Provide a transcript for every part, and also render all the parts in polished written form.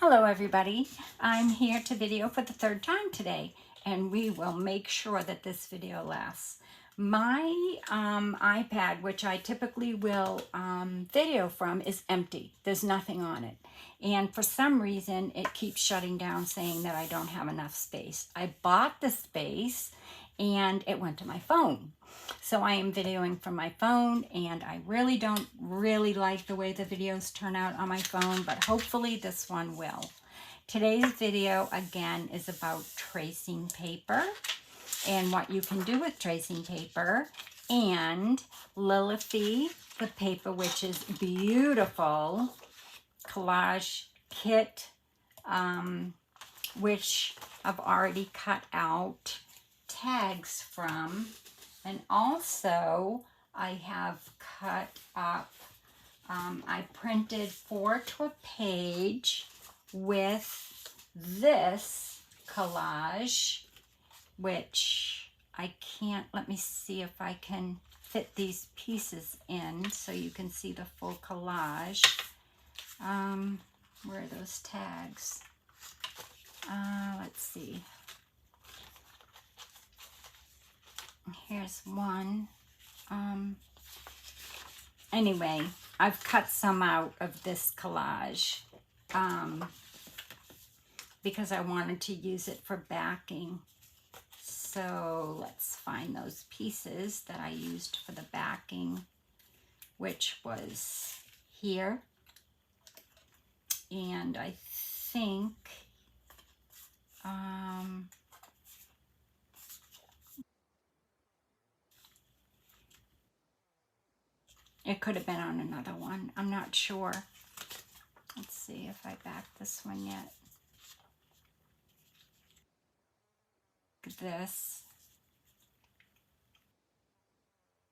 Hello everybody, I'm here to video for the third time today, and we will make sure that this video lasts. My iPad, which I typically will video from, is empty. There's nothing on it, and for some reason it keeps shutting down saying that I don't have enough space. I bought the space and it went to my phone. So I am videoing from my phone, and I really don't like the way the videos turn out on my phone, but hopefully this one will. Today's video again is about tracing paper and what you can do with tracing paper, and Lillifeethepaperwitch's beautiful collage kit, which I've already cut out tags from, and also I have cut up, I printed 4 to a page with this collage, which I can't, let me see if I can fit these pieces in so you can see the full collage. Where are those tags? Let's see. Here's one. Anyway, I've cut some out of this collage because I wanted to use it for backing. So let's find those pieces that I used for the backing, which was here. And I think it could have been on another one. I'm not sure. Let's see if I backed this one yet. Look at this.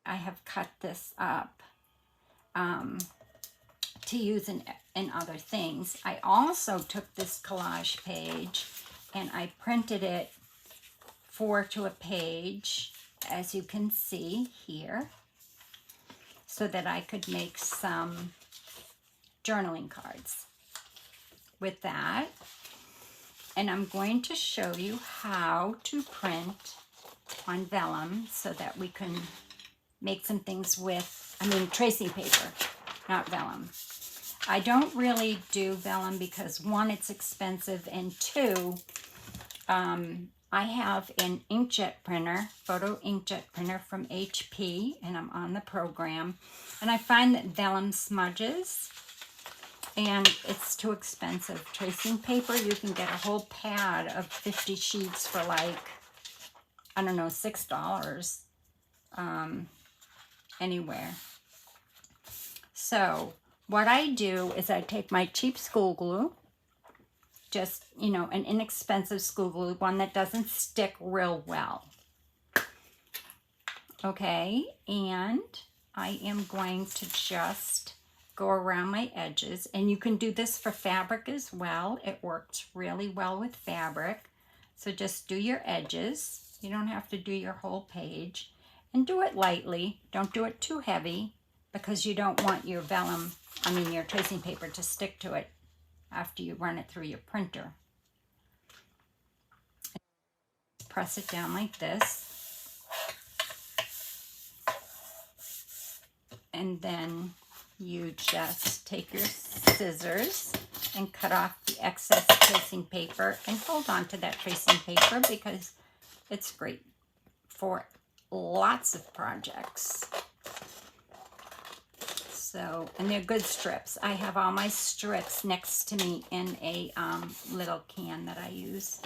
I have cut this up to use in other things. I also took this collage page and I printed it 4 to a page, as you can see here, so that I could make some journaling cards with that. And I'm going to show you how to print on vellum so that we can make some things with, tracing paper, not vellum. I don't really do vellum because 1, it's expensive, and 2, I have an inkjet printer, photo inkjet printer from HP, and I'm on the program. And I find that vellum smudges, and it's too expensive. Tracing paper, you can get a whole pad of 50 sheets for like, I don't know, $6 anywhere. So what I do is I take my cheap school glue, just, an inexpensive school glue, one that doesn't stick real well. Okay, and I am going to just go around my edges, and you can do this for fabric as well. It works really well with fabric. So just do your edges. You don't have to do your whole page, and do it lightly. Don't do it too heavy because you don't want your vellum, your tracing paper to stick to it after you run it through your printer. Press it down like this, and then you just take your scissors and cut off the excess tracing paper, and hold on to that tracing paper because it's great for lots of projects. So, and they're good strips. I have all my strips next to me in a little can that I use.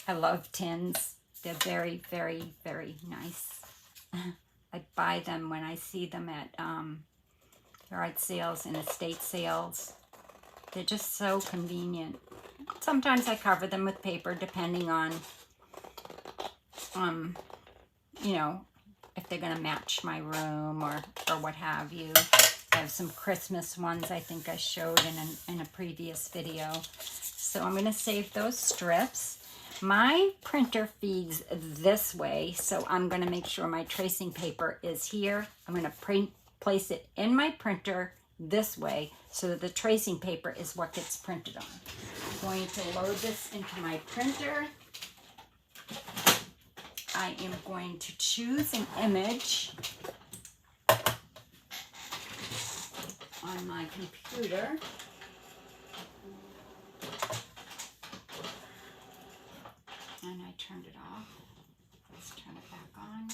I love tins. They're very, very, very nice. I buy them when I see them at yard sales and estate sales. They're just so convenient. Sometimes I cover them with paper depending on, if they're going to match my room or what have you. I have some Christmas ones I think I showed in a previous video. So I'm going to save those strips. My printer feeds this way, so I'm going to make sure my tracing paper is here. I'm going to place it in my printer this way so that the tracing paper is what gets printed on. I'm going to load this into my printer. I am going to choose an image on my computer. And I turned it off. Let's turn it back on.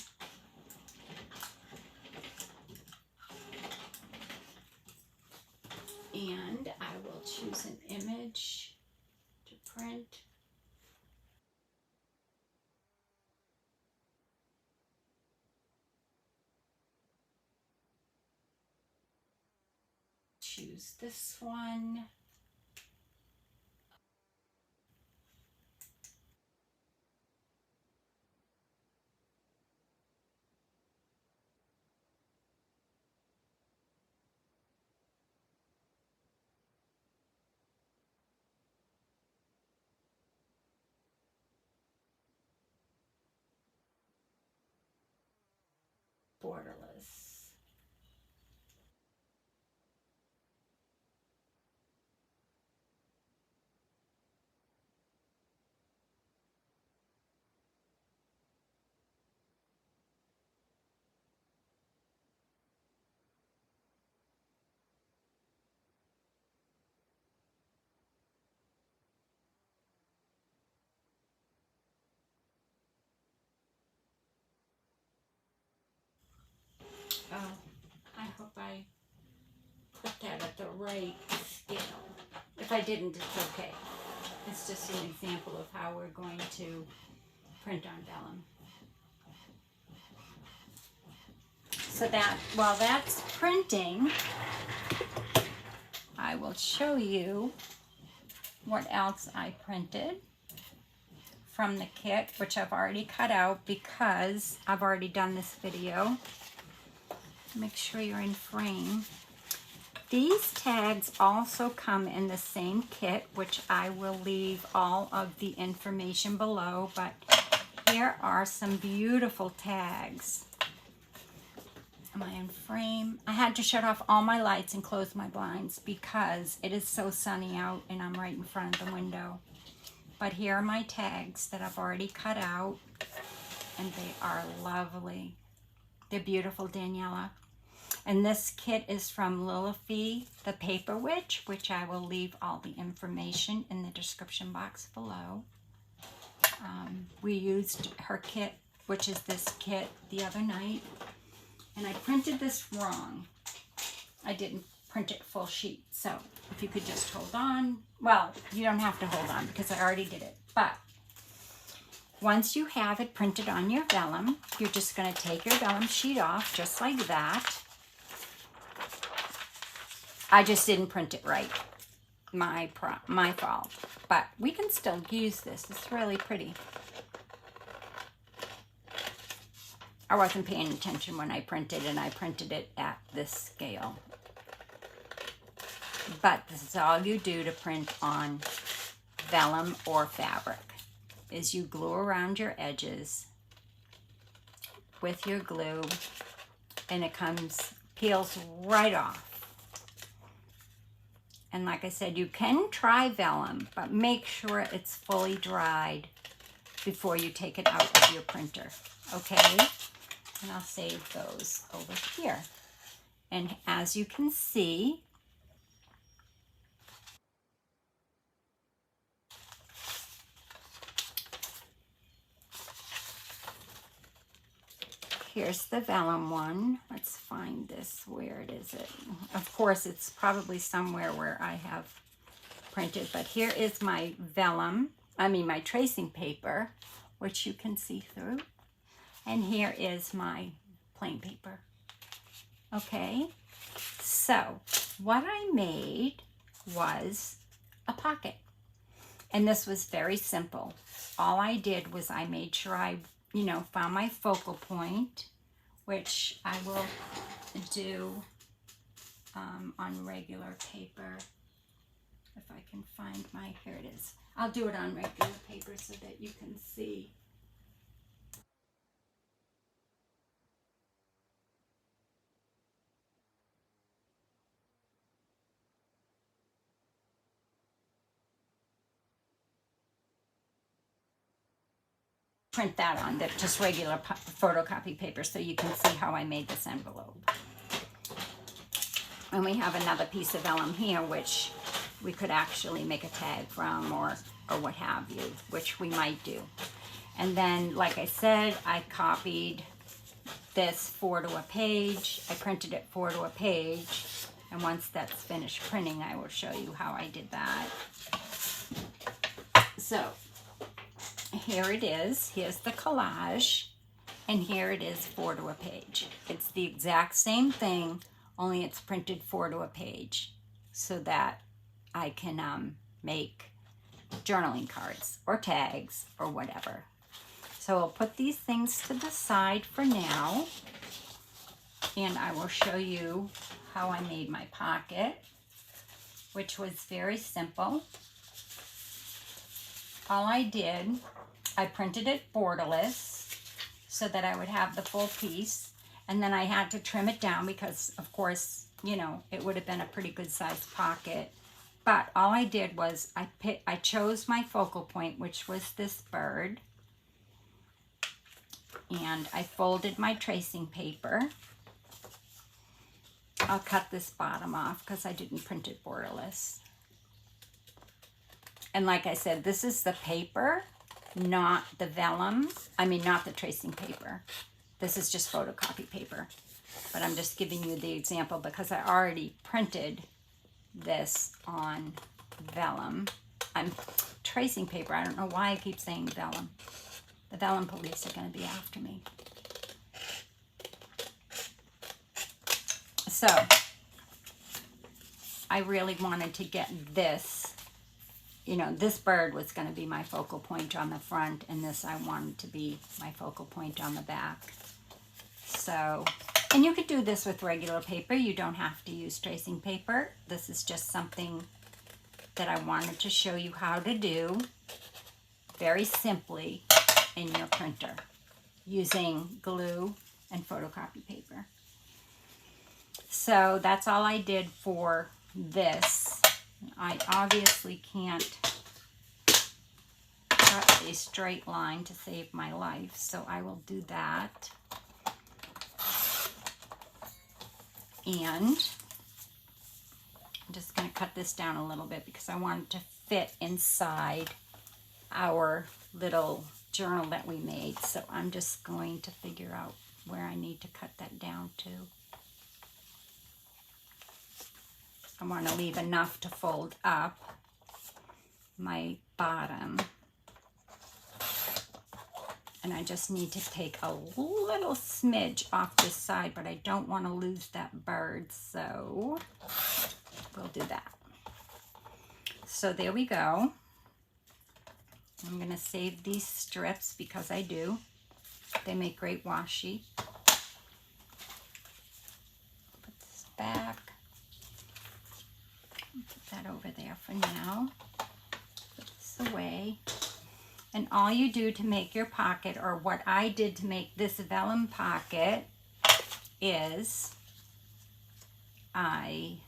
And I will choose an image to print. Choose this one. Borderless. Oh, I hope I put that at the right scale. If I didn't, it's okay. It's just an example of how we're going to print on vellum. So that, while that's printing, I will show you what else I printed from the kit, which I've already cut out because I've already done this video. Make sure you're in frame. These tags also come in the same kit, which I will leave all of the information below, but here are some beautiful tags. Am I in frame? I had to shut off all my lights and close my blinds because it is so sunny out and I'm right in front of the window. But here are my tags that I've already cut out, and they are lovely. They're beautiful, Daniella. And this kit is from Lillifeethepaperwitch, which I will leave all the information in the description box below. We used her kit, which is this kit, the other night. And I printed this wrong. I didn't print it full sheet. So if you could just hold on. Well, you don't have to hold on because I already did it. But once you have it printed on your vellum, you're just going to take your vellum sheet off just like that. I just didn't print it right. My fault. But we can still use this. It's really pretty. I wasn't paying attention when I printed, and I printed it at this scale. But this is all you do to print on vellum or fabric, is you glue around your edges with your glue, and it peels right off. And like I said, you can try vellum, but make sure it's fully dried before you take it out of your printer, okay? And I'll save those over here. And as you can see, here's the vellum one. Let's find this. Where is it? Of course, it's probably somewhere where I have printed, but here is my vellum, my tracing paper, which you can see through. And here is my plain paper. Okay, so what I made was a pocket. And this was very simple. All I did was I made sure I, found my focal point, which I will do on regular paper. If I can find here it is. I'll do it on regular paper so that you can see. print that on just regular photocopy paper so you can see how I made this envelope. And we have another piece of vellum here, which we could actually make a tag from or what have you, which we might do. And then, like I said, I copied this 4 to a page. I printed it 4 to a page. And once that's finished printing, I will show you how I did that. So, here it is. Here's the collage. And here it is 4 to a page. It's the exact same thing, only it's printed 4 to a page so that I can make journaling cards or tags or whatever. So I'll put these things to the side for now, and I will show you how I made my pocket, which was very simple. All I did, I printed it borderless so that I would have the full piece, and then I had to trim it down because, of course, you know, it would have been a pretty good sized pocket. But all I did was I chose my focal point, which was this bird, and I folded my tracing paper. I'll cut this bottom off because I didn't print it borderless. And like I said, this is the paper, not the vellum. I mean, not the tracing paper. This is just photocopy paper. But I'm just giving you the example because I already printed this on vellum. I'm tracing paper. I don't know why I keep saying vellum. The vellum police are going to be after me. So, I really wanted to get this, you know, this bird was going to be my focal point on the front, and this I wanted to be my focal point on the back. So, and you could do this with regular paper. You don't have to use tracing paper. This is just something that I wanted to show you how to do very simply in your printer using glue and photocopy paper. So that's all I did for this. I obviously can't cut a straight line to save my life, so I will do that. And I'm just going to cut this down a little bit because I want it to fit inside our little journal that we made. So I'm just going to figure out where I need to cut that down to. I want to leave enough to fold up my bottom. And I just need to take a little smidge off this side, but I don't want to lose that bird, so we'll do that. So there we go. I'm going to save these strips because I do. They make great washi. Put this back. Put that over there for now. Put this away. And all you do to make your pocket, or what I did to make this vellum pocket, is I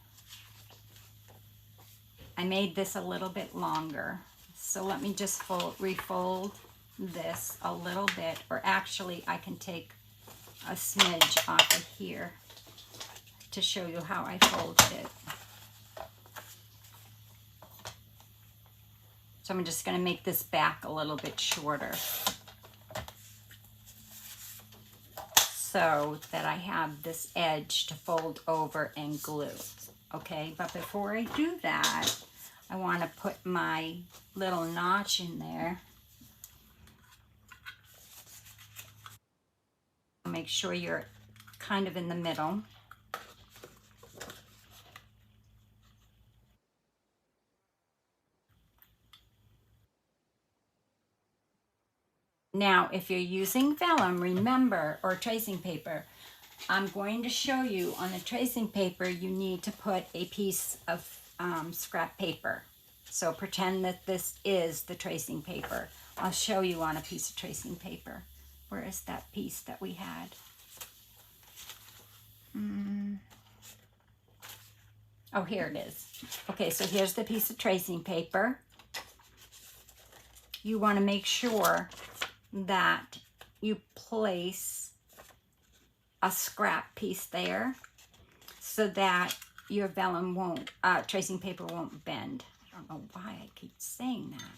made this a little bit longer. So let me just refold this a little bit, or actually I can take a smidge off of here to show you how I folded it. So I'm just going to make this back a little bit shorter so that I have this edge to fold over and glue. Okay, but before I do that, I want to put my little notch in there. Make sure you're kind of in the middle. Now, if you're using vellum, remember, or tracing paper, I'm going to show you on the tracing paper, you need to put a piece of scrap paper. So pretend that this is the tracing paper. I'll show you on a piece of tracing paper. Where is that piece that we had? Oh, here it is. Okay, so here's the piece of tracing paper. You want to make sure that you place a scrap piece there so that your vellum won't, tracing paper won't bend. I don't know why I keep saying that.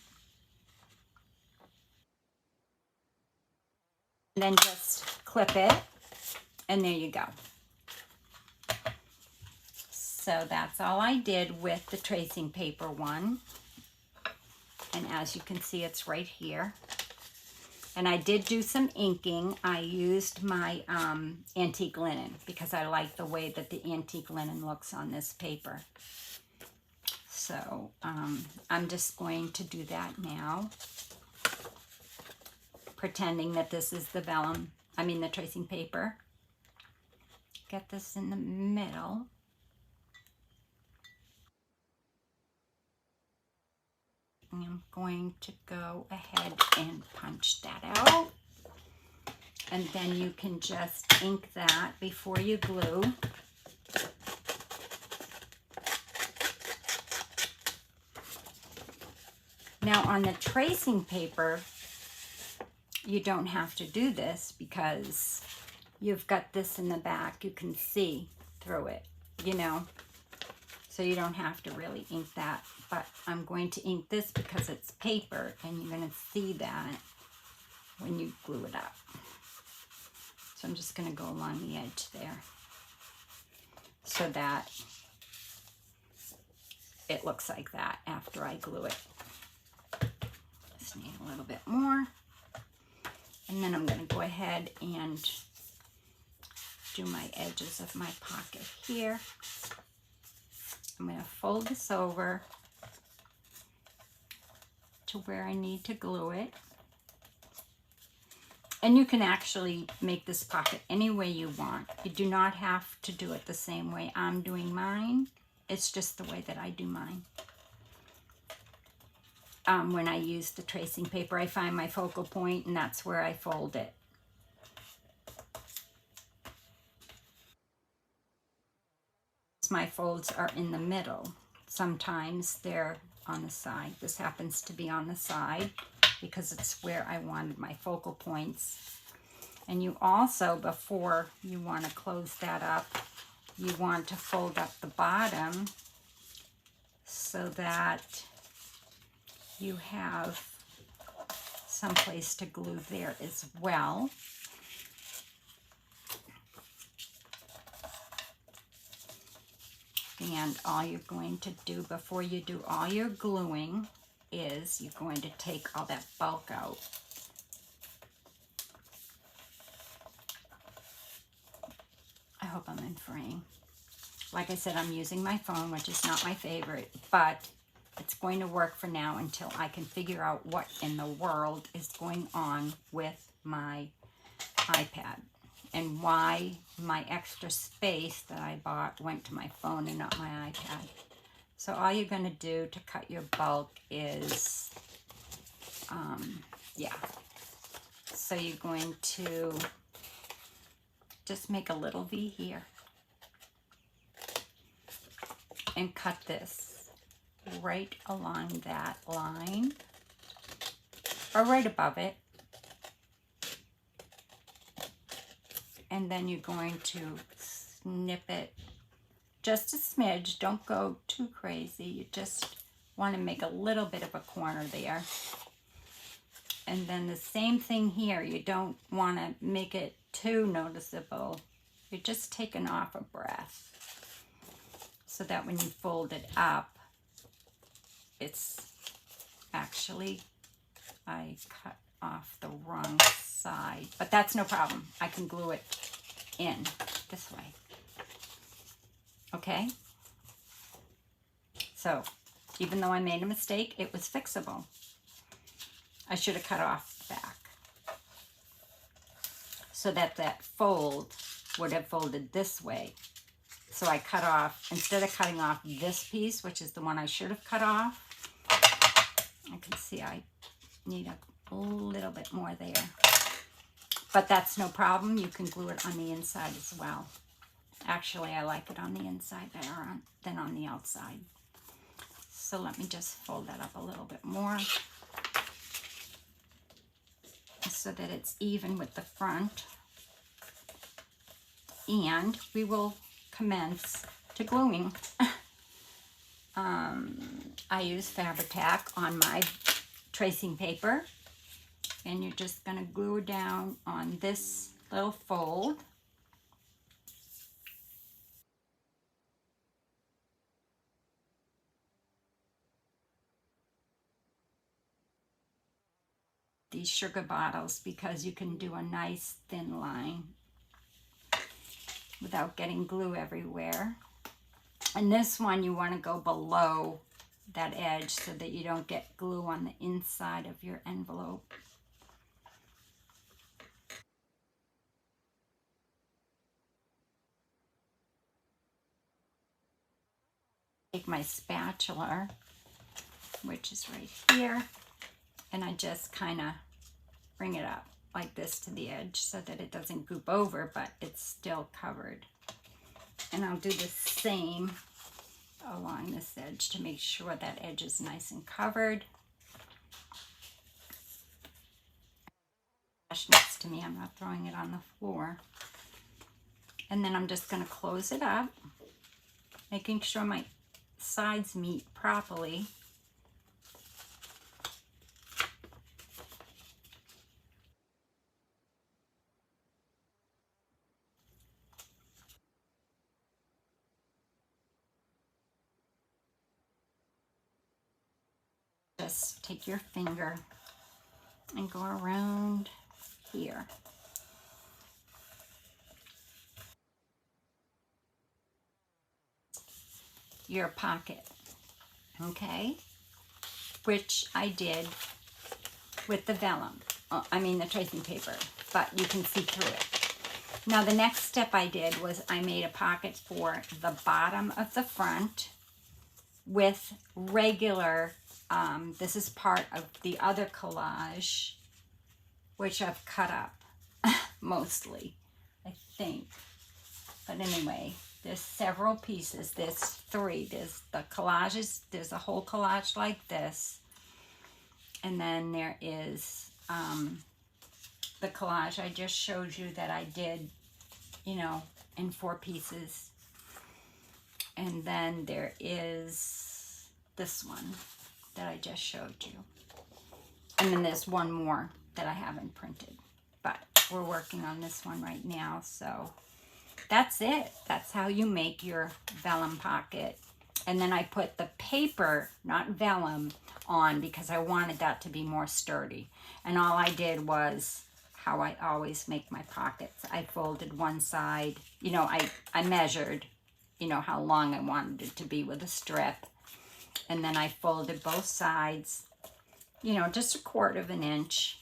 And then just clip it, and there you go. So that's all I did with the tracing paper one. And as you can see, it's right here. And I did do some inking. I used my antique linen because I like the way that the antique linen looks on this paper. So I'm just going to do that now, pretending that this is the vellum, the tracing paper. Get this in the middle. And I'm going to go ahead and punch that out. And then you can just ink that before you glue. Now on the tracing paper, you don't have to do this because you've got this in the back. You can see through it, so you don't have to really ink that. But I'm going to ink this because it's paper, and you're going to see that when you glue it up. So I'm just going to go along the edge there so that it looks like that after I glue it. Just need a little bit more. And then I'm going to go ahead and do my edges of my pocket here. I'm going to fold this over to where I need to glue it. And you can actually make this pocket any way you want. You do not have to do it the same way I'm doing mine. It's just the way that I do mine. When I use the tracing paper, I find my focal point, and that's where I fold it. My folds are in the middle. Sometimes they're on the side. This happens to be on the side because it's where I wanted my focal points. And you also, before you want to close that up, you want to fold up the bottom so that you have some place to glue there as well. And all you're going to do before you do all your gluing is you're going to take all that bulk out. I hope I'm in frame. Like I said, I'm using my phone, which is not my favorite, but it's going to work for now until I can figure out what in the world is going on with my iPad and why my extra space that I bought went to my phone and not my iPad. So all you're going to do to cut your bulk is, so you're going to just make a little V here and cut this right along that line or right above it. And then you're going to snip it just a smidge. Don't go too crazy. You just want to make a little bit of a corner there. And then the same thing here. You don't want to make it too noticeable. You're just taking off a breath so that when you fold it up, it's actually, I cut off the wrong side, but that's no problem. I can glue it in this way. Okay? So, even though I made a mistake, it was fixable. I should have cut off back so that that fold would have folded this way. So I cut off, instead of cutting off this piece, which is the one I should have cut off, I can see I need a little bit more there. But that's no problem. You can glue it on the inside as well. Actually, I like it on the inside better than on the outside. So let me just fold that up a little bit more so so that it's even with the front. And we will commence to gluing. I use Fabri-Tac on my tracing paper, and you're just going to glue down on this little fold. These sugar bottles, because you can do a nice thin line without getting glue everywhere. And this one you want to go below that edge so that you don't get glue on the inside of your envelope. Take my spatula, which is right here, and I just kind of bring it up like this to the edge so that it doesn't goop over, but it's still covered. And I'll do the same along this edge to make sure that edge is nice and covered. Next to me, I'm not throwing it on the floor. And then I'm just going to close it up, making sure my sides meet properly. Just take your finger and go around here. Your pocket, okay? Which I did with the vellum, the tracing paper, but you can see through it. Now the next step I did was I made a pocket for the bottom of the front with regular, this is part of the other collage, which I've cut up, mostly, I think. But anyway, there's several pieces. There's three. There's the collages. There's a whole collage like this. And then there is the collage I just showed you that I did, in 4 pieces. And then there is this one that I just showed you. And then there's one more that I haven't printed. But we're working on this one right now, so that's it. That's how you make your vellum pocket. And then I put the paper, not vellum, on because I wanted that to be more sturdy. And all I did was how I always make my pockets. I folded one side, I measured, how long I wanted it to be with a strip. And then I folded both sides, just 1/4 of an inch.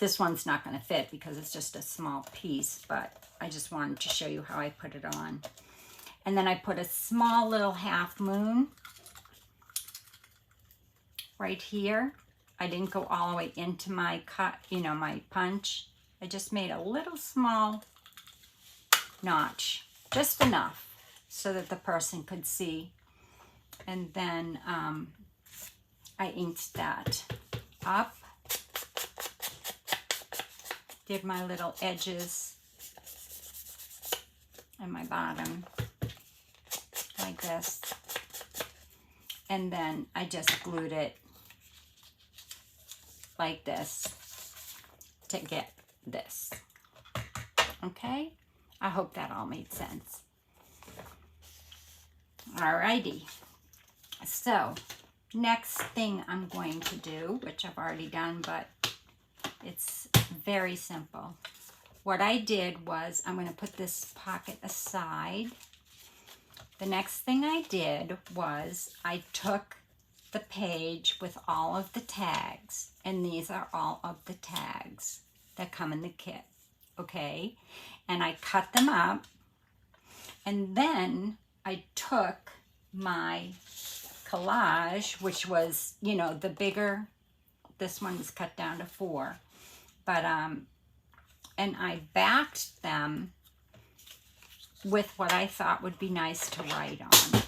This one's not going to fit because it's just a small piece, but I just wanted to show you how I put it on. And then I put a small little half moon right here. I didn't go all the way into my cut, my punch. I just made a little small notch, just enough so that the person could see. And then I inked that up. Did my little edges and my bottom like this. And then I just glued it like this to get this. Okay? I hope that all made sense. Alrighty. So, next thing I'm going to do, which I've already done, but it's very simple. What I did was, I'm going to put this pocket aside. The next thing I did was, I took the page with all of the tags, and these are all of the tags that come in the kit, okay? And I cut them up, and then I took my collage, which was, the bigger, this one was cut down to 4, but, and I backed them with what I thought would be nice to write on.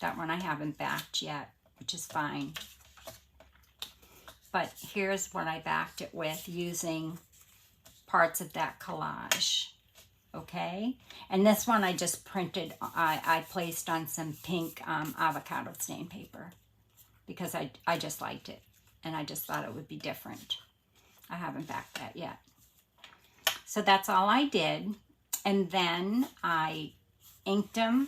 That one I haven't backed yet, which is fine. but here's what I backed it with using parts of that collage. Okay, and this one I just printed, I placed on some pink avocado stain paper because I just liked it and I just thought it would be different. I haven't backed that yet. So that's all I did. And then I inked them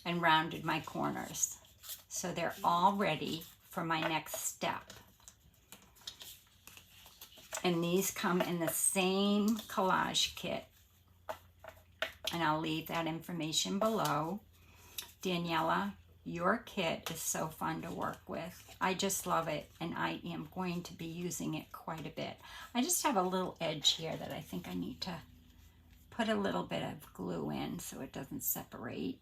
and rounded my corners. So they're all ready for my next step. And these come in the same collage kit. And I'll leave that information below. Daniella, your kit is so fun to work with. I just love it, and I am going to be using it quite a bit. I just have a little edge here that I think I need to put a little bit of glue in so it doesn't separate.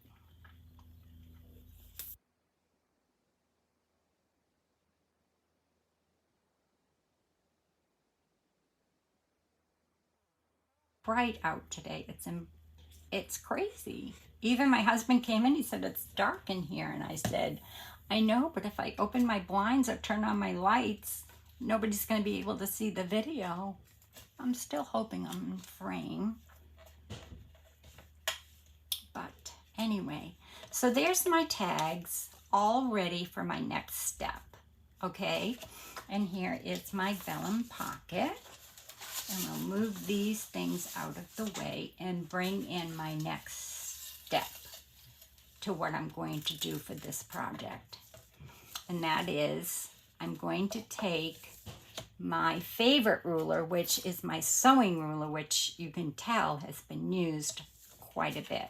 Bright out today. It's crazy. Even my husband came in, he said, it's dark in here. And I said, I know, but if I open my blinds or turn on my lights, nobody's going to be able to see the video. I'm still hoping I'm in frame. But anyway, so there's my tags all ready for my next step. Okay, and here is my Vellum Pocket. And we'll move these things out of the way and bring in my next step to what I'm going to do for this project. And that is, I'm going to take my favorite ruler, which is my sewing ruler, which you can tell has been used quite a bit.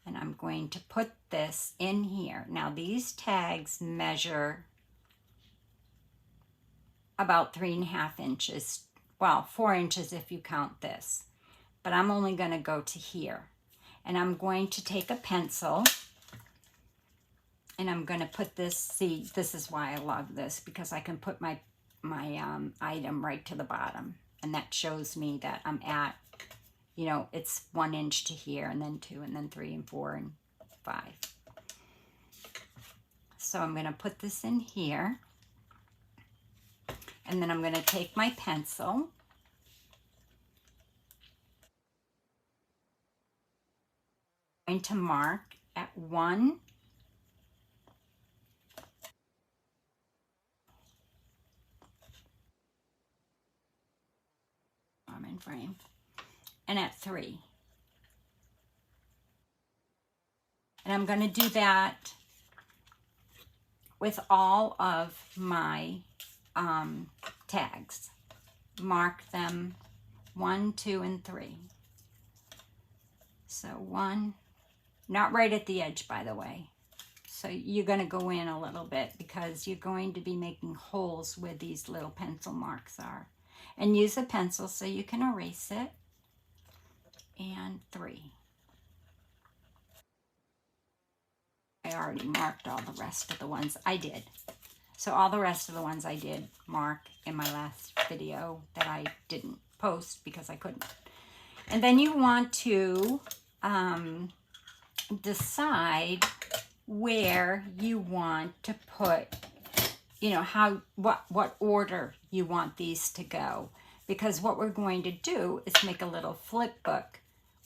And I'm going to put this in here. Now these tags measure about 3.5 inches. Well, 4 inches if you count this, but I'm only going to go to here. And I'm going to take a pencil and I'm going to put this, see, this is why I love this, because I can put my item right to the bottom. And that shows me that I'm at, you know, it's 1 inch to here, and then 2, and then 3, and 4, and 5. So I'm going to put this in here. And then I'm going to take my pencil I'm going to mark at 1 I'm in frame and at 3. And I'm going to do that with all of my tags. Mark them 1, 2, and 3. So 1, not right at the edge, by the way. So you're going to go in a little bit because you're going to be making holes where these little pencil marks are. And use a pencil so you can erase it. And 3. I already marked all the rest of the ones I did. So all the rest of the ones I did mark in my last video that I didn't post because I couldn't. And then you want to decide where you want to put, you know, what order you want these to go. Because what we're going to do is make a little flip book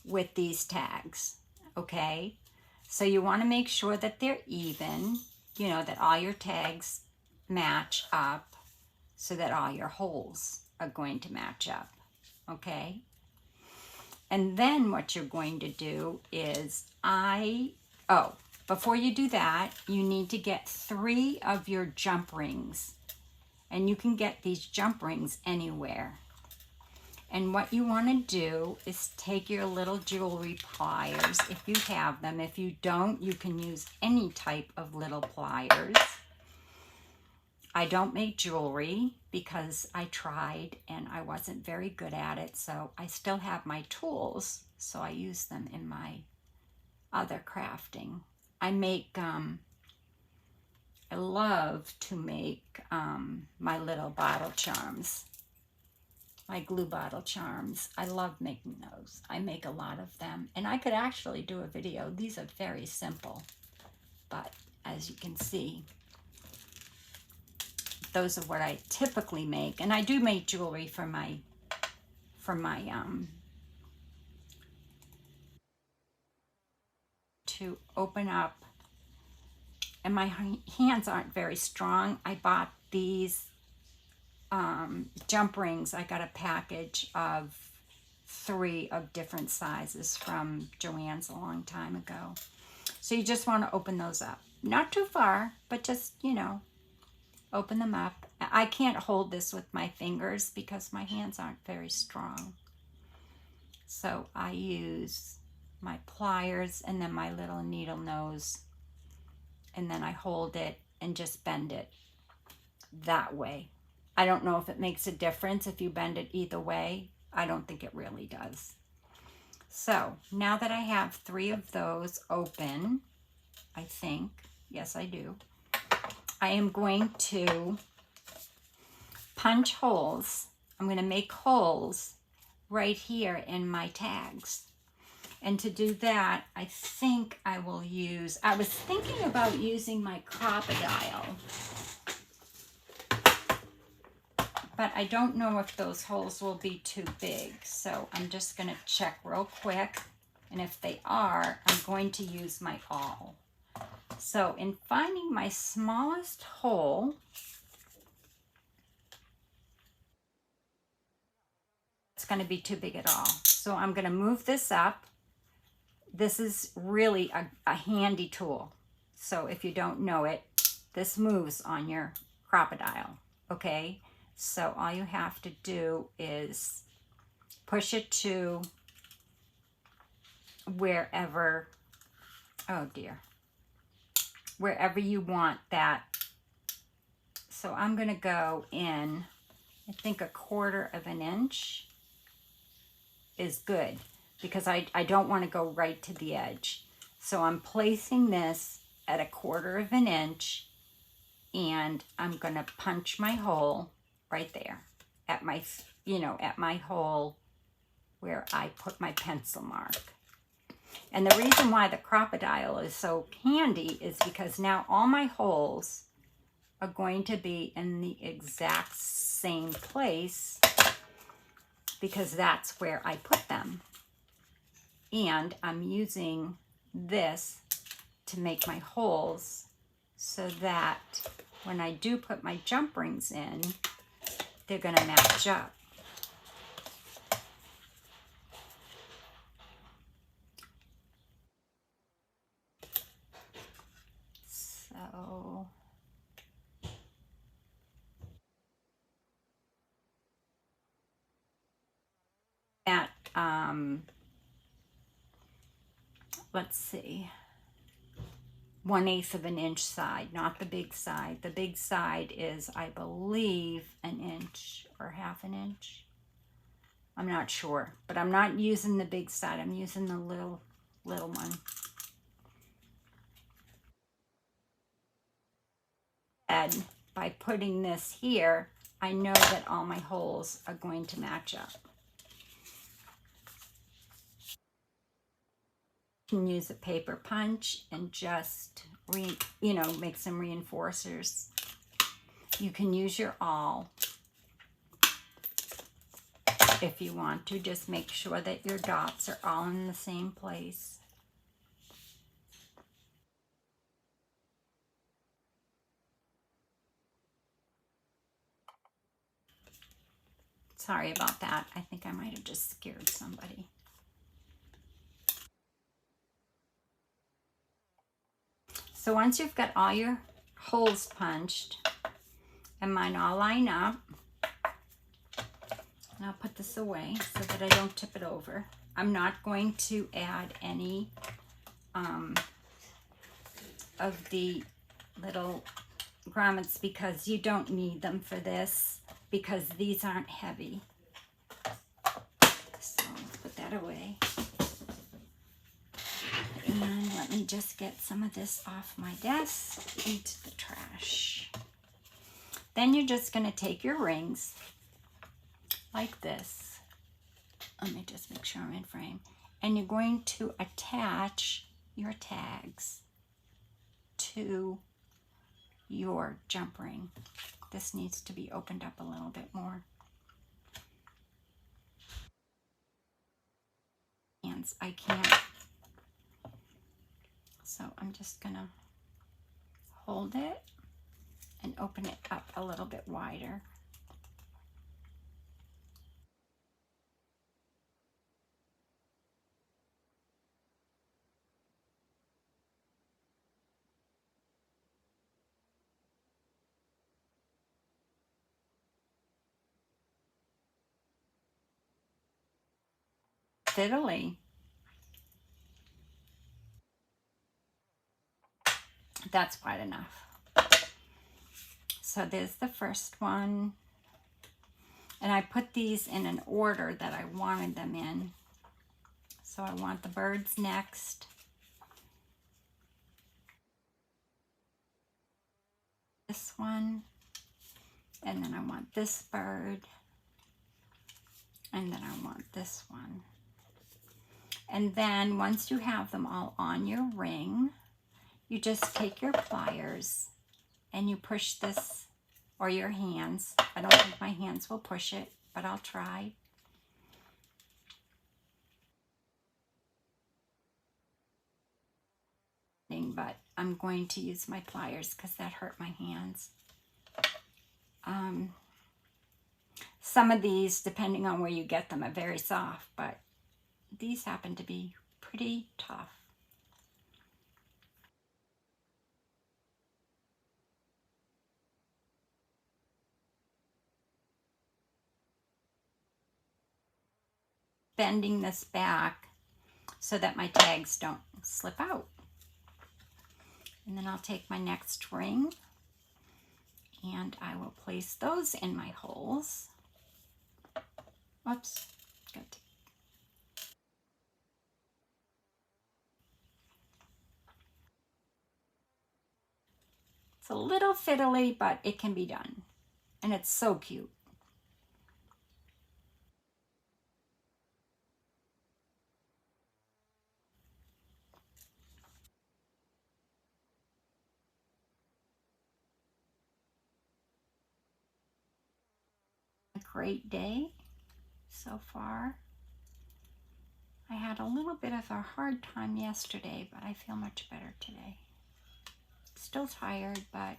with these tags, okay? So you want to make sure that they're even, you know, that all your tags match up so that all your holes are going to match up, okay? And then what you're going to do is before you do that, you need to get 3 of your jump rings. And you can get these jump rings anywhere. And what you want to do is take your little jewelry pliers, if you have them. If you don't, you can use any type of little pliers. I don't make jewelry because I tried and I wasn't very good at it. So I still have my tools, so I use them in my other crafting. I love to make my little bottle charms. My glue bottle charms. I love making those. I make a lot of them. And I could actually do a video. These are very simple. But as you can see, those are what I typically make. And I do make jewelry for my to open up. And my hands aren't very strong. I bought these jump rings. I got a package of 3 of different sizes from Joann's a long time ago. So you just want to open those up. Not too far, but just, you know, open them up. I can't hold this with my fingers because my hands aren't very strong. So I use my pliers and then my little needle nose, and then I hold it and just bend it that way. I don't know if it makes a difference if you bend it either way. I don't think it really does. So now that I have 3 of those open, I think, yes I do, I am going to punch holes. I'm going to make holes right here in my tags. And to do that, I think I will use, I was thinking about using my crocodile, but I don't know if those holes will be too big. So I'm just going to check real quick. And if they are, I'm going to use my awl. So in finding my smallest hole, it's going to be too big at all. So I'm going to move this up. This is really a handy tool. So if you don't know it, this moves on your crocodile, okay? So all you have to do is push it to wherever, oh dear, wherever you want that. So I'm gonna go in, I think 1/4 of an inch is good because I don't want to go right to the edge. So I'm placing this at 1/4 of an inch, and I'm gonna punch my hole right there at my, you know, at my hole where I put my pencil mark. And the reason why the crocodile is so handy is because now all my holes are going to be in the exact same place because that's where I put them. And I'm using this to make my holes so that when I do put my jump rings in, they're going to match up. So at let's see, 1/8 of an inch side, not the big side. The big side is, I believe, 1 inch or 1/2 an inch. I'm not sure, but I'm not using the big side. I'm using the little one. And by putting this here, I know that all my holes are going to match up. You can use a paper punch and just make some reinforcers. You can use your awl if you want to. Just make sure that your dots are all in the same place. Sorry about that. I think I might have just scared somebody. So once you've got all your holes punched and mine all line up, and I'll put this away so that I don't tip it over. I'm not going to add any of the little grommets because you don't need them for this because these aren't heavy. So put that away. And let me just get some of this off my desk into the trash. Then you're just going to take your rings like this. Let me just make sure I'm in frame. And you're going to attach your tags to your jump ring This needs to be opened up a little bit more. Hands, I can't. So I'm just gonna hold it and open it up a little bit wider. Fiddly. That's wide enough. So there's the first one. And I put these in an order that I wanted them in. So I want the birds next. This one. And then I want this bird. And then I want this one. And then once you have them all on your ring, you just take your pliers and you push this, or your hands. I don't think my hands will push it, but I'll try. But I'm going to use my pliers because that hurt my hands. Some of these, depending on where you get them, are very soft, but these happen to be pretty tough. Bending this back so that my tags don't slip out. And then I'll take my next ring and I will place those in my holes. Oops, good. It's a little fiddly, but it can be done. And it's so cute. A great day so far. I had a little bit of a hard time yesterday, but I feel much better today. Still tired, but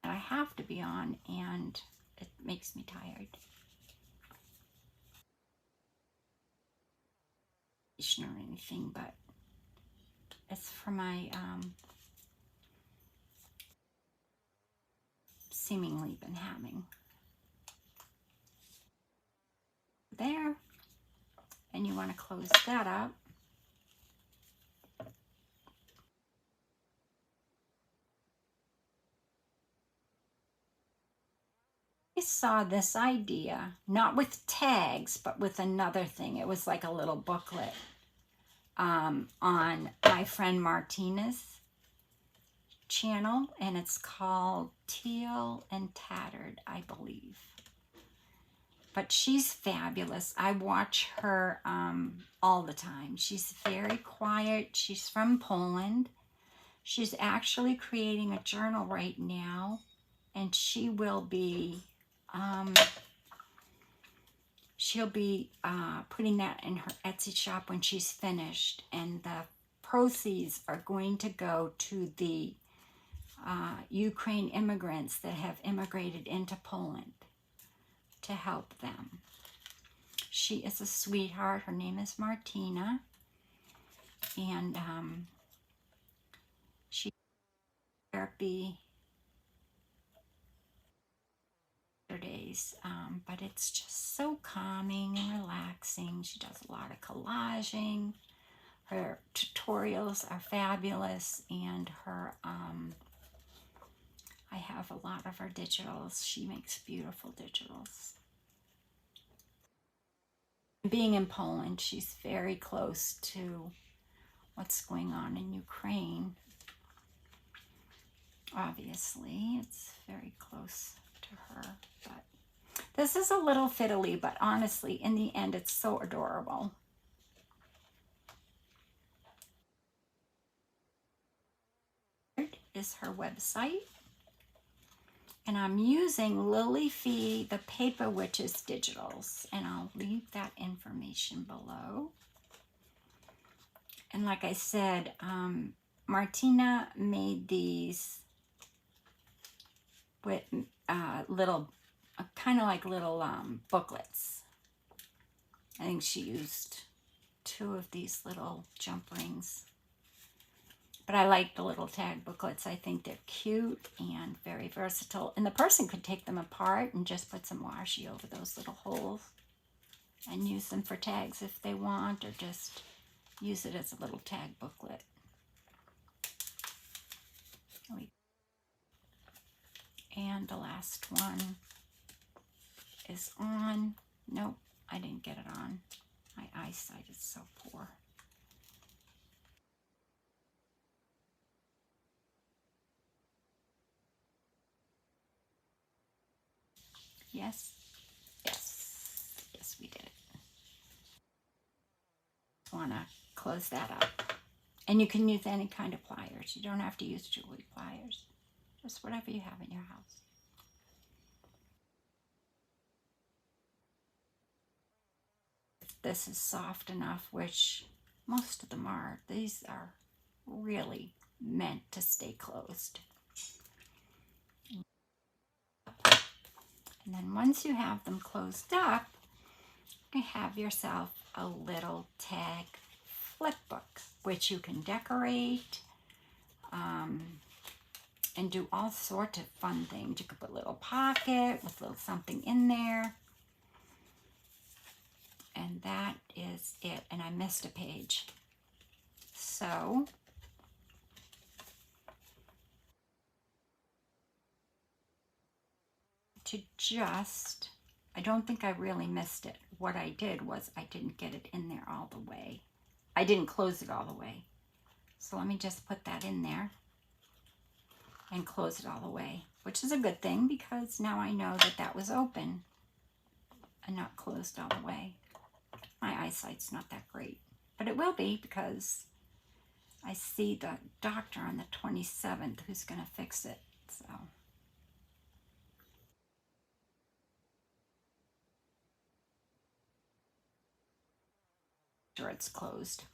I have to be on, and it makes me tired. Or anything, but it's for my seemingly been having. There, and you want to close that up. I saw this idea, not with tags, but with another thing. It was like a little booklet on my friend Martina's channel, and it's called Teal and Tattered, I believe. But she's fabulous. I watch her all the time. She's very quiet. She's from Poland. She's actually creating a journal right now, and she will be putting that in her Etsy shop when she's finished, and the proceeds are going to go to the Ukraine immigrants that have immigrated into Poland to help them. She is a sweetheart. Her name is Martina, and she therapy days, but it's just so calming and relaxing. She does a lot of collaging. Her tutorials are fabulous, and her I have a lot of her digitals. She makes beautiful digitals. Being in Poland, she's very close to what's going on in Ukraine. Obviously, it's very close to her, but this is a little fiddly, but honestly, in the end, it's so adorable. is her website. And I'm using Lillifeethepaperwitch's digitals, and I'll leave that information below. And like I said, Martina made these with little, kind of like little booklets. I think she used 2 of these little jump rings. But I like the little tag booklets. I think they're cute and very versatile. And the person could take them apart and just put some washi over those little holes and use them for tags if they want, or just use it as a little tag booklet. And the last one is on. Nope, I didn't get it on. My eyesight is so poor. Yes, we did it. Want to close that up. And you can use any kind of pliers. You don't have to use jewelry pliers. Just whatever you have in your house. If this is soft enough, which most of them are, these are really meant to stay closed. And then once you have them closed up, you have yourself a little tag flip book, which you can decorate and do all sorts of fun things. You could put a little pocket with a little something in there. And that is it. And I missed a page. So I don't think I really missed it. What I did was I didn't get it in there all the way. I didn't close it all the way. So let me just put that in there and close it all the way, which is a good thing because now I know that that was open and not closed all the way. My eyesight's not that great, but it will be because I see the doctor on the 27th who's going to fix it. So sure it's closed.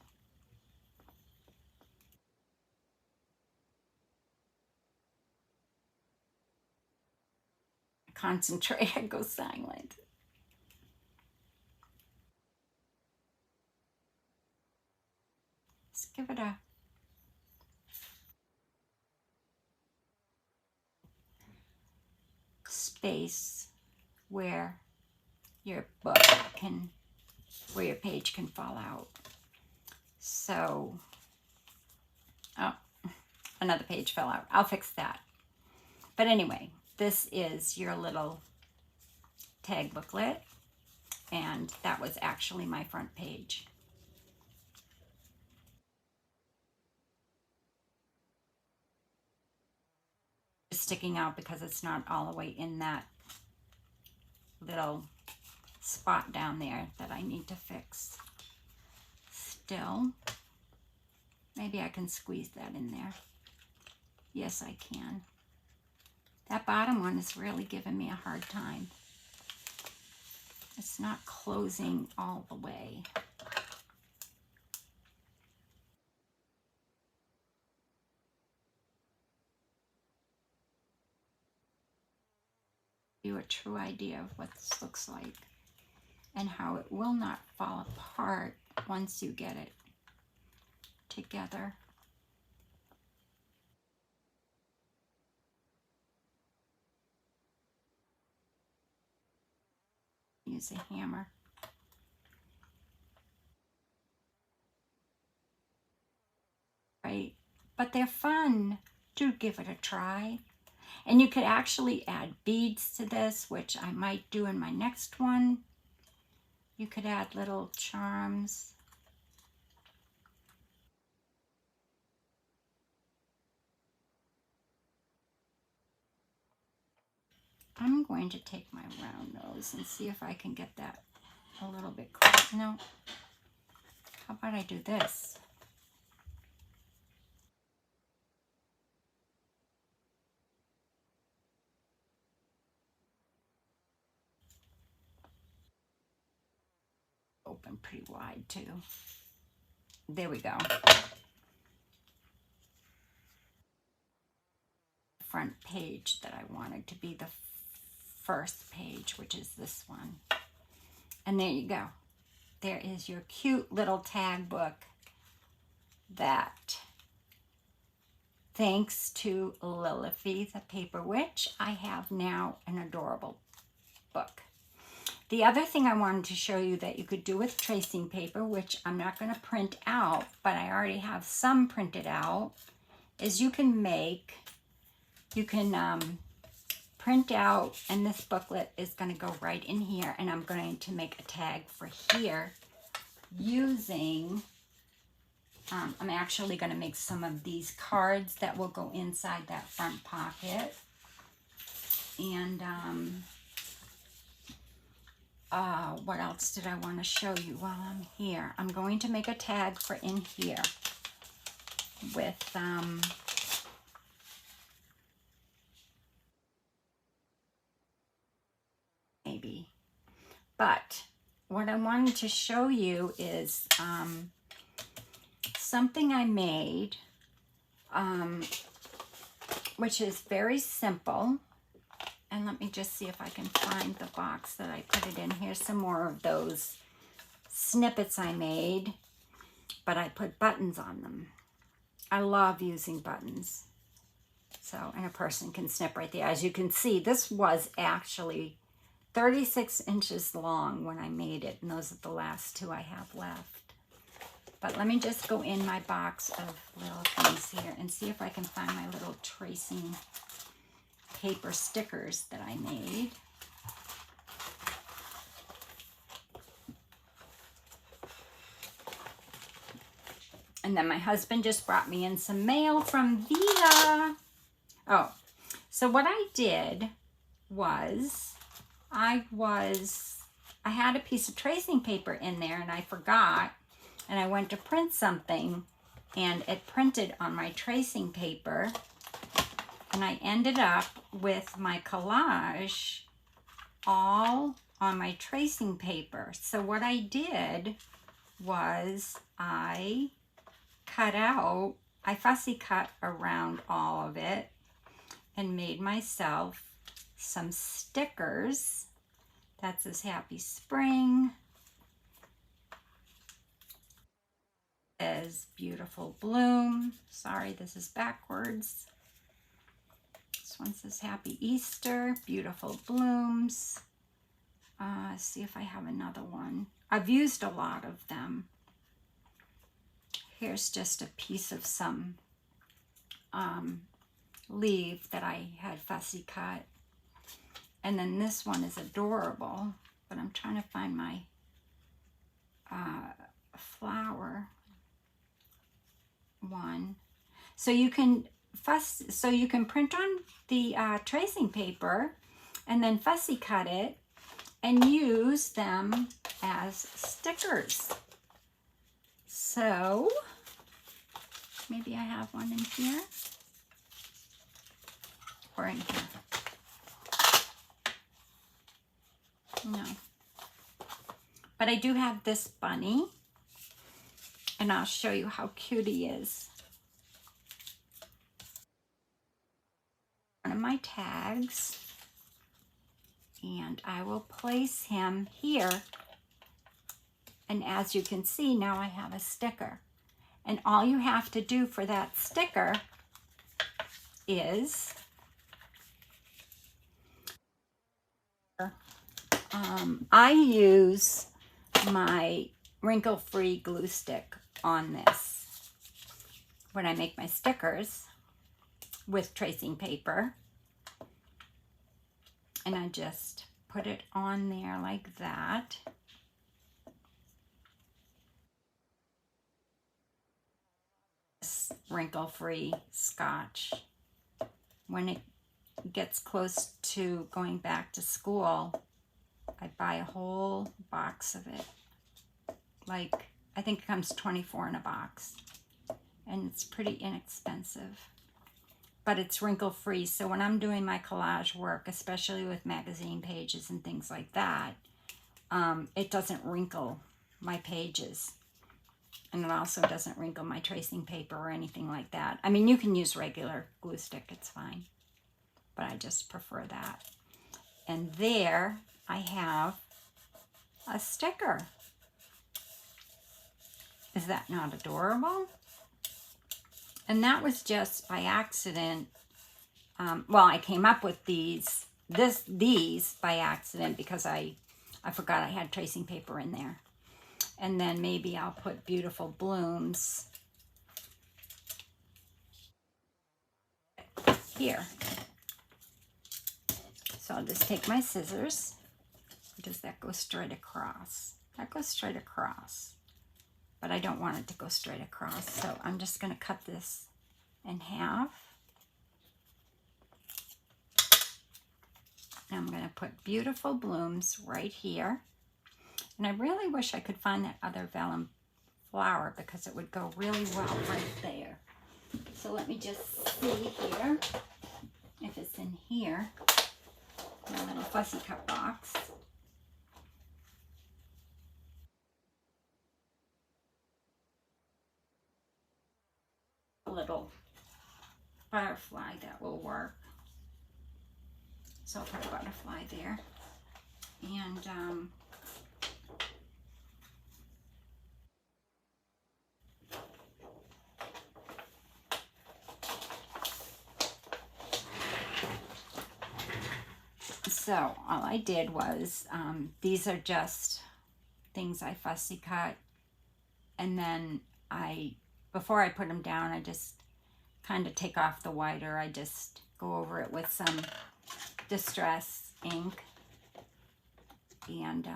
Concentrate and go silent. Just give it a space where your book can, where your page can fall out. So, oh, another page fell out. I'll fix that. But anyway, this is your little tag booklet, and that was actually my front page. It's sticking out because it's not all the way in that little spot down there that I need to fix. Still, maybe I can squeeze that in there. Yes, I can. That bottom one is really giving me a hard time. It's not closing all the way. You a true idea of what this looks like and how it will not fall apart once you get it together. Use a hammer. Right? But they're fun. Do give it a try. And you could actually add beads to this, which I might do in my next one. You could add little charms. I'm going to take my round nose and see if I can get that a little bit close. No. How about I do this? open pretty wide too. There we go. Front page that I wanted to be the first page, which is this one. And there you go. There is your cute little tag book that, thanks to Lillifeethepaperwitch, I have now an adorable book. The other thing I wanted to show you that you could do with tracing paper, which I'm not going to print out, but I already have some printed out, is you can print out, and this booklet is going to go right in here, and I'm going to make a tag for here using, I'm actually going to make some of these cards that will go inside that front pocket. And what else did I want to show you while I'm here? I'm going to make a tag for in here with maybe. But what I wanted to show you is something I made, which is very simple. And let me just see if I can find the box that I put it in. Here's some more of those snippets I made, but I put buttons on them. I love using buttons. So, and a person can snip right there. As you can see, this was actually 36 inches long when I made it, and those are the last two I have left. But let me just go in my box of little things here and see if I can find my little tracing paper stickers that I made. And then my husband just brought me in some mail from Via. Oh, so what I did was, I had a piece of tracing paper in there and I forgot, and I went to print something and it printed on my tracing paper, and I ended up with my collage all on my tracing paper. So what I did was I fussy cut around all of it and made myself some stickers. That says Happy Spring. Says Beautiful Bloom. Sorry, this is backwards. This one says Happy Easter, Beautiful Blooms. See if I have another one. I've used a lot of them. Here's just a piece of some leaf that I had fussy cut. And then this one is adorable, but I'm trying to find my flower one. So you can print on the tracing paper and then fussy cut it and use them as stickers. So maybe I have one in here or in here. No. But I do have this bunny, and I'll show you how cute he is. One of my tags, and I will place him here. And as you can see, now I have a sticker. And all you have to do for that sticker is I use my wrinkle-free glue stick on this when I make my stickers with tracing paper. And I just put it on there like that. Wrinkle-free Scotch. When it gets close to going back to school, I buy a whole box of it. Like, I think it comes 24 in a box. And it's pretty inexpensive. But it's wrinkle-free, so when I'm doing my collage work, especially with magazine pages and things like that, it doesn't wrinkle my pages. And it also doesn't wrinkle my tracing paper or anything like that. I mean, you can use regular glue stick, it's fine. But I just prefer that. And there I have a sticker. Is that not adorable? And that was just by accident. Well, I came up with these by accident because I forgot I had tracing paper in there. And then maybe I'll put beautiful blooms here. So I'll just take my scissors. Does that go straight across? That goes straight across. But I don't want it to go straight across. So I'm just going to cut this in half. I'm going to put beautiful blooms right here. And I really wish I could find that other vellum flower because it would go really well right there. So let me just see here if it's in here. My little fussy cut box. A little butterfly that will work. So I'll put a butterfly there. And so all I did was, these are just things I fussy cut. And then before I put them down, I just kind of take off the white, or I just go over it with some distress ink and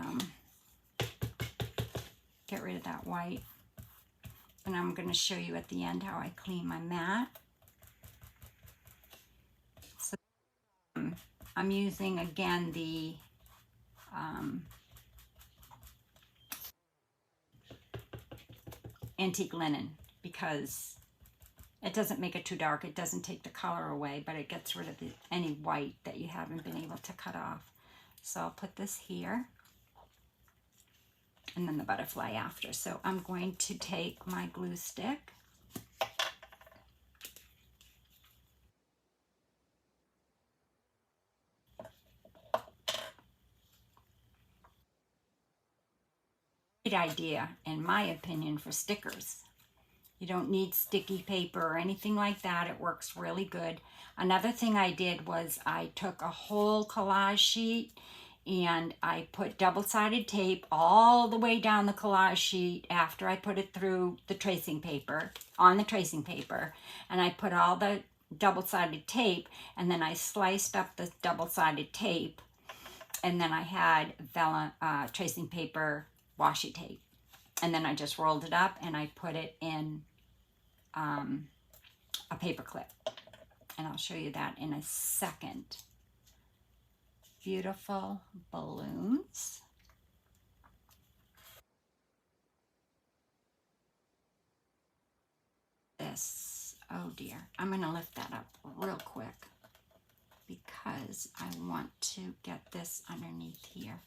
get rid of that white. And I'm going to show you at the end how I clean my mat. So I'm using again the antique linen because it doesn't make it too dark. It doesn't take the color away, but it gets rid of any white that you haven't been able to cut off. So I'll put this here and then the butterfly after. So I'm going to take my glue stick . Great idea, in my opinion, for stickers. You don't need sticky paper or anything like that. It works really good. Another thing I did was I took a whole collage sheet and I put double-sided tape all the way down the collage sheet after I put it through the tracing paper, on the tracing paper, and I put all the double-sided tape, and then I sliced up the double-sided tape, and then I had vellum tracing paper washi tape, and then I just rolled it up and I put it in a paper clip, and I'll show you that in a second. Beautiful balloons. This, oh dear, I'm going to lift that up real quick because I want to get this underneath here.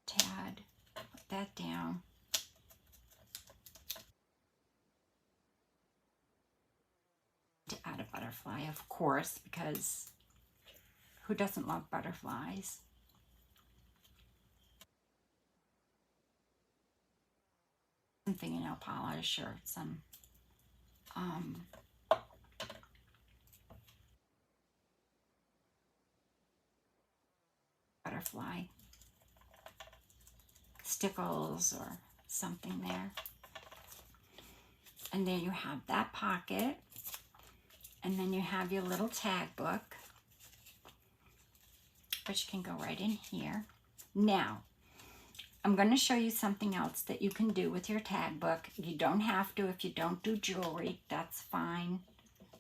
Tad, put that down. To add a butterfly, of course, because who doesn't love butterflies? Some fingernail polish or some butterfly stickles or something there. And there you have that pocket. And then you have your little tag book, which can go right in here. Now, I'm going to show you something else that you can do with your tag book. You don't have to if you don't do jewelry. That's fine.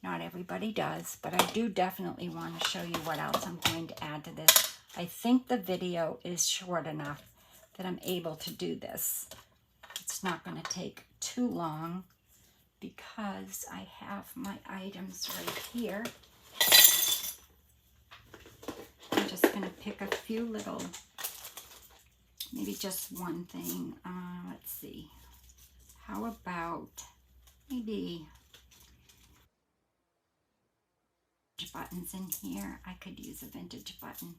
Not everybody does, but I do definitely want to show you what else I'm going to add to this. I think the video is short enough that I'm able to do this. It's not going to take too long because I have my items right here. I'm just going to pick a few little, maybe just one thing. Let's see. How about maybe buttons in here? I could use a vintage button.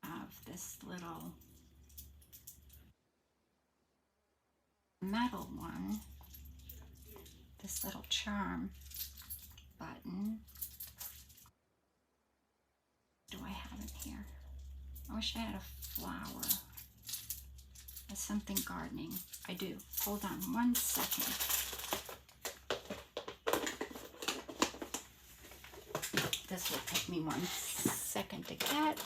Of this little metal one, this little charm button. Do I have it here? I wish I had a flower. There's something gardening. I do. Hold on one second. This will take me 1 second to get.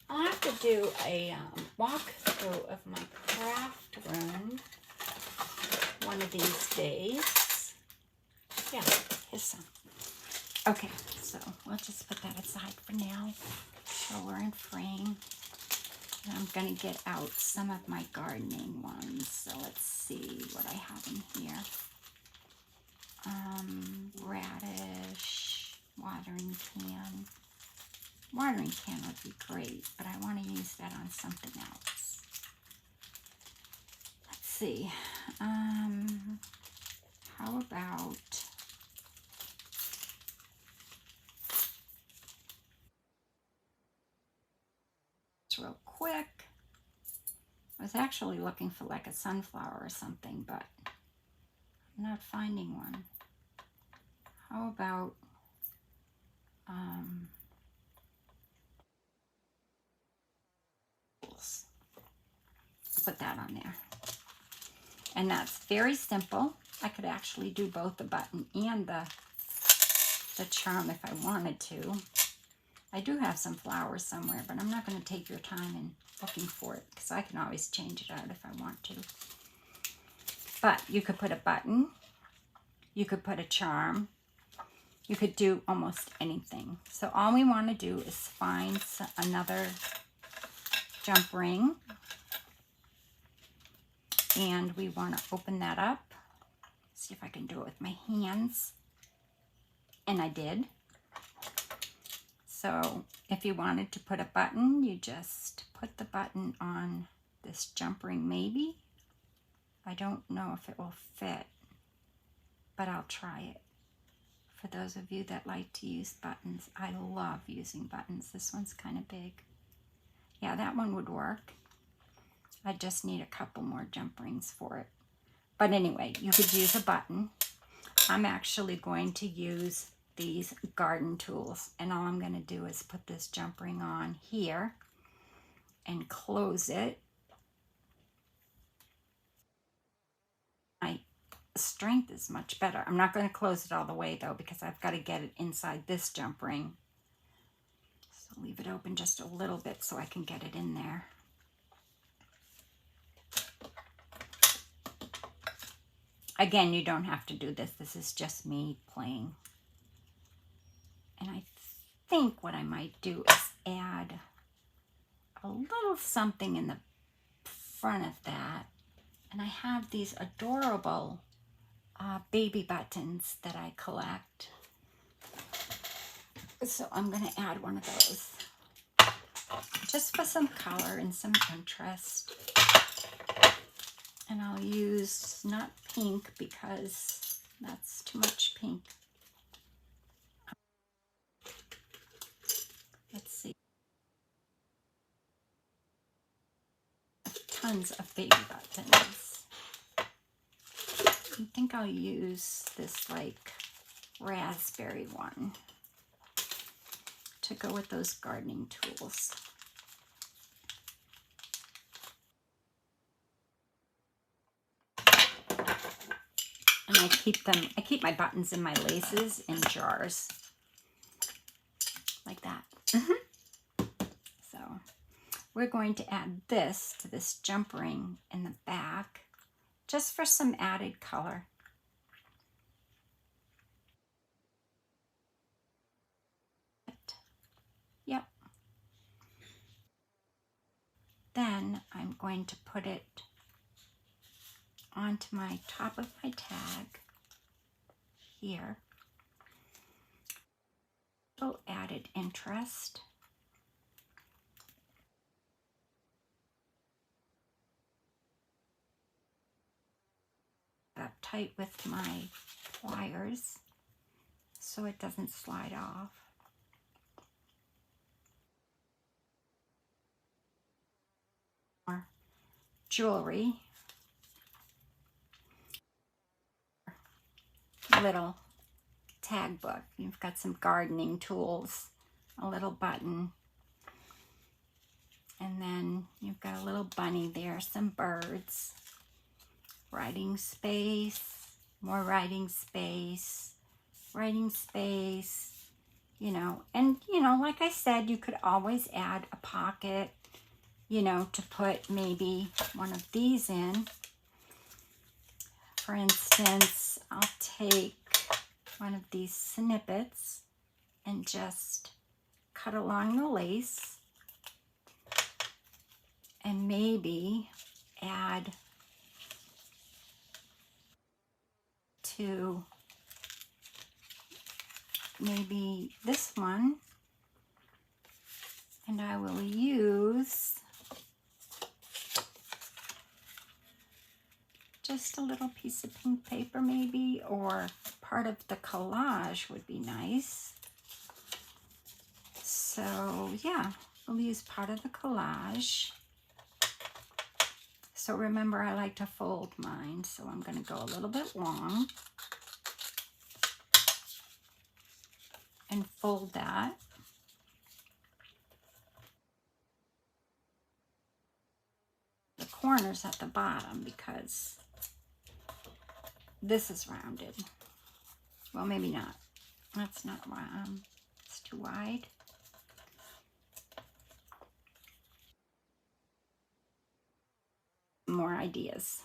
I'll have to do a walkthrough of my craft room one of these days. Yeah, here's some. Okay, so we'll just put that aside for now. So we're in frame. And I'm going to get out some of my gardening ones. So let's see what I have in here. Radish, watering can. Watering can would be great, but I want to use that on something else. Let's see. How about real quick. I was actually looking for like a sunflower or something, but I'm not finding one. How about put that on there. And that's very simple. I could actually do both the button and the charm if I wanted to. I do have some flowers somewhere, but I'm not going to take your time in looking for it because I can always change it out if I want to. But you could put a button, you could put a charm, you could do almost anything. So all we want to do is find another jump ring, and we want to open that up. See if I can do it with my hands. And I did. So if you wanted to put a button, you just put the button on this jump ring maybe. I don't know if it will fit, but I'll try it. For those of you that like to use buttons, I love using buttons. This one's kind of big. Yeah, that one would work. I just need a couple more jump rings for it. But anyway, you could use a button. I'm actually going to use these garden tools, and all I'm going to do is put this jump ring on here and close it. My strength is much better. I'm not going to close it all the way though because I've got to get it inside this jump ring. So leave it open just a little bit so I can get it in there. Again, you don't have to do this. This is just me playing. And I think what I might do is add a little something in the front of that. And I have these adorable baby buttons that I collect. So I'm going to add one of those. Just for some color and some interest. And I'll use not pink because that's too much pink. Let's see. Tons of baby buttons. I think I'll use this like raspberry one. to go with those gardening tools. And I keep my buttons and my laces in jars like that. So we're going to add this to this jump ring in the back just for some added color. Yep. Then I'm going to put it onto my top of my tag here. A little added interest. Up tight with my pliers so it doesn't slide off. More jewelry. Little tag book. You've got some gardening tools, a little button, and then you've got a little bunny there, some birds, writing space, more writing space, you know. And, you know, like I said, you could always add a pocket, you know, to put maybe one of these in. For instance, I'll take one of these snippets and just cut along the lace and maybe add to maybe this one, and I will use just a little piece of pink paper maybe, or part of the collage would be nice. So yeah, we'll use part of the collage. So remember, I like to fold mine, so I'm going to go a little bit long and fold that. The corners at the bottom because this is rounded. Well, maybe not. That's not round. It's too wide. More ideas.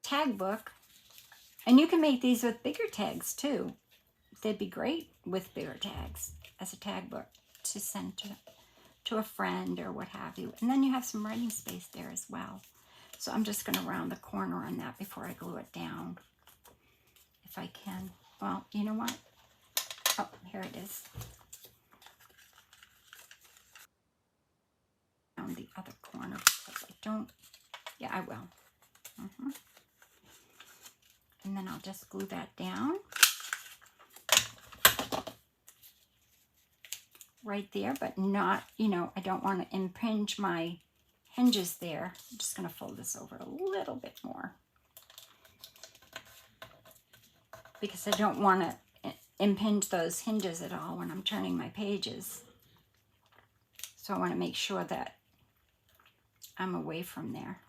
Tag book. And you can make these with bigger tags too. They'd be great with bigger tags as a tag book to send to a friend or what have you. And then you have some writing space there as well. So I'm just going to round the corner on that before I glue it down, if I can. Well, you know what? Oh, here it is. Round the other corner because I don't. Yeah, I will. And then I'll just glue that down. Right there, but not, you know, I don't want to impinge my hinges there. I'm just going to fold this over a little bit more because I don't want to impinge those hinges at all when I'm turning my pages. So I want to make sure that I'm away from there.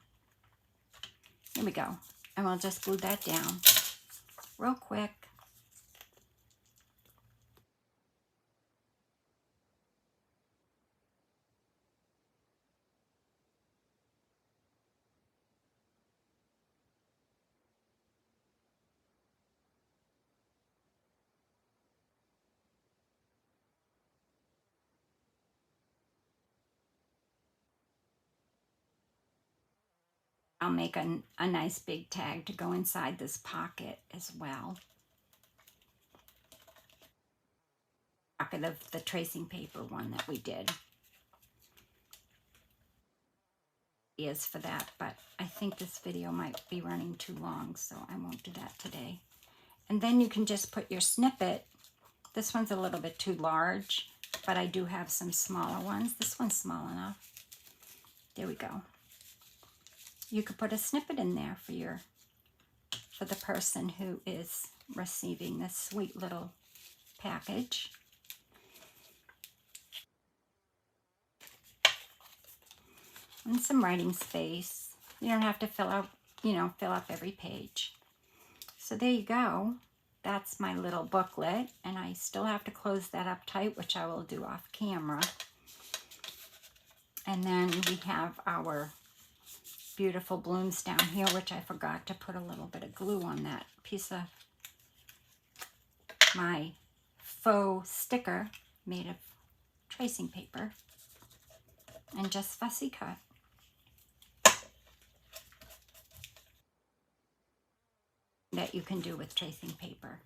Here we go. And we'll just glue that down real quick. I'll make a nice big tag to go inside this pocket as well. Pocket of the tracing paper one that we did. Is for that, but I think this video might be running too long, so I won't do that today. And then you can just put your snippet. This one's a little bit too large, but I do have some smaller ones. This one's small enough. There we go. you could put a snippet in there for the person who is receiving this sweet little package. And some writing space. You don't have to fill up every page. So there you go. That's my little booklet, and I still have to close that up tight, which I will do off camera. And then we have our beautiful blooms down here, which I forgot to put a little bit of glue on that piece of my faux sticker made of tracing paper and just fussy cut. That you can do with tracing paper.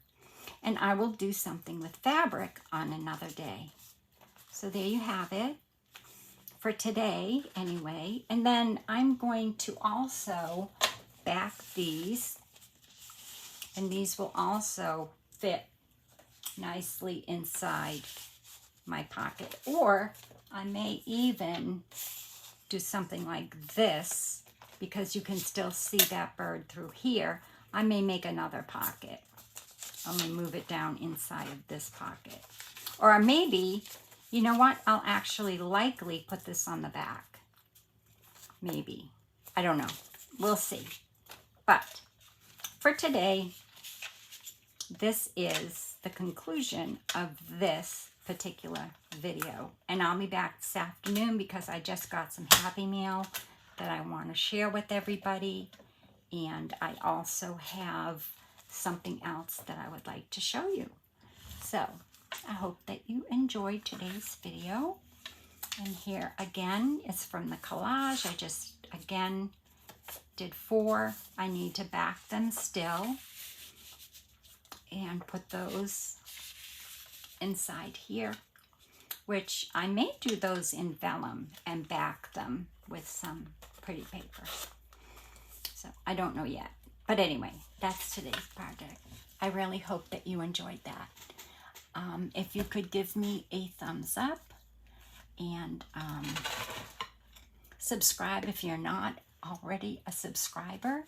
And I will do something with fabric on another day. So there you have it for today anyway. And then I'm going to also back these, and these will also fit nicely inside my pocket. Or I may even do something like this, because you can still see that bird through here. I may make another pocket. Only move it down inside of this pocket. Or maybe, you know what? I'll actually likely put this on the back. Maybe. I don't know. We'll see. But for today, this is the conclusion of this particular video. And I'll be back this afternoon because I just got some Happy Mail that I want to share with everybody. And I also have something else that I would like to show you. So I hope that you enjoyed today's video. And here again is from the collage. I just again did 4. I need to back them still and put those inside here, which I may do those in vellum and back them with some pretty paper. So I don't know yet. But anyway, that's today's project. I really hope that you enjoyed that. If you could give me a thumbs up and subscribe if you're not already a subscriber.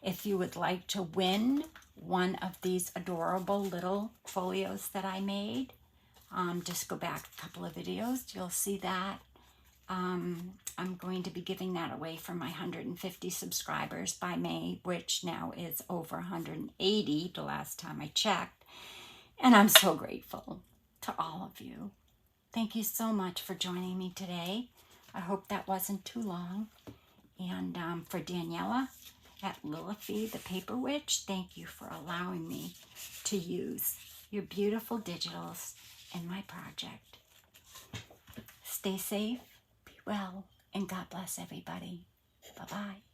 If you would like to win one of these adorable little folios that I made, just go back a couple of videos. You'll see that. I'm going to be giving that away for my 150 subscribers by May, which now is over 180 the last time I checked. And I'm so grateful to all of you. Thank you so much for joining me today. I hope that wasn't too long. And for Daniella at Lillifeethepaperwitch, thank you for allowing me to use your beautiful digitals in my project. Stay safe, be well, and God bless everybody. Bye-bye.